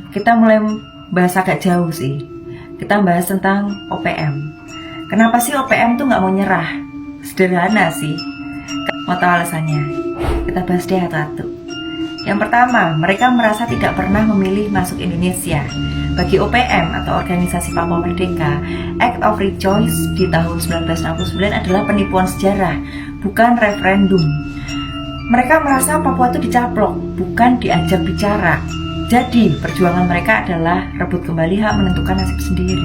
kita mulai bahas agak jauh sih. Kita bahas tentang OPM. Kenapa sih OPM tuh nggak mau nyerah? Sederhana sih. Mau tahu alasannya? Kita bahas deh satu-satu. Yang pertama, mereka merasa tidak pernah memilih masuk Indonesia. Bagi OPM atau Organisasi Papua Merdeka, Act of Rejoice di tahun 1969 adalah penipuan sejarah, bukan referendum. Mereka merasa Papua itu dicaplok, bukan diajak bicara. Jadi, perjuangan mereka adalah rebut kembali hak menentukan nasib sendiri.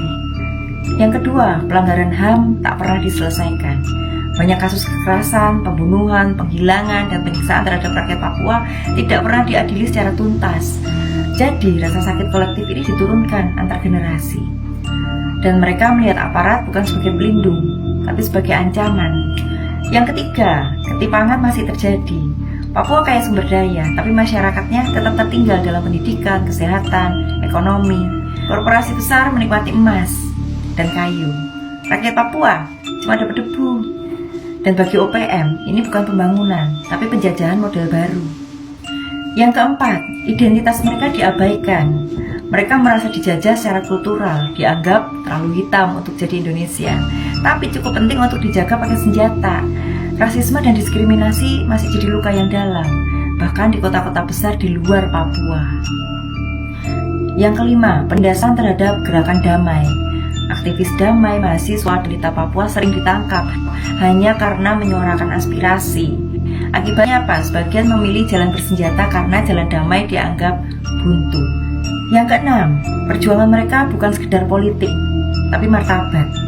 Yang kedua, pelanggaran HAM tak pernah diselesaikan. Banyak kasus kekerasan, pembunuhan, penghilangan, dan penyiksaan terhadap rakyat Papua tidak pernah diadili secara tuntas. Jadi, rasa sakit kolektif ini diturunkan antar generasi. Dan mereka melihat aparat bukan sebagai pelindung, tapi sebagai ancaman. Yang ketiga, ketimpangan masih terjadi. Papua kaya sumber daya, tapi masyarakatnya tetap tertinggal dalam pendidikan, kesehatan, ekonomi. Korporasi besar menikmati emas dan kayu. Rakyat Papua cuma dapat debu. Dan bagi OPM, ini bukan pembangunan, tapi penjajahan model baru. Yang keempat, identitas mereka diabaikan. Mereka merasa dijajah secara kultural, dianggap terlalu hitam untuk jadi Indonesia. Tapi cukup penting untuk dijaga pakai senjata. Rasisme dan diskriminasi masih jadi luka yang dalam, bahkan di kota-kota besar di luar Papua. Yang kelima, penindasan terhadap gerakan damai. Aktivis damai, mahasiswa, delita Papua sering ditangkap hanya karena menyuarakan aspirasi. Akibatnya apa? Sebagian memilih jalan bersenjata karena jalan damai dianggap buntu. Yang keenam, perjuangan mereka bukan sekedar politik, tapi martabat.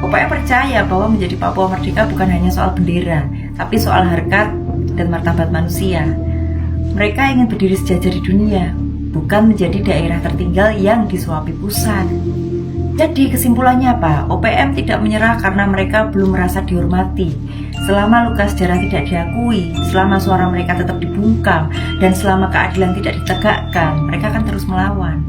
OPM percaya bahwa menjadi Papua Merdeka bukan hanya soal bendera, tapi soal harkat dan martabat manusia. Mereka ingin berdiri sejajar di dunia, bukan menjadi daerah tertinggal yang disuapi pusat. Jadi kesimpulannya apa? OPM tidak menyerah karena mereka belum merasa dihormati. Selama luka sejarah tidak diakui, selama suara mereka tetap dibungkam, dan selama keadilan tidak ditegakkan, mereka akan terus melawan.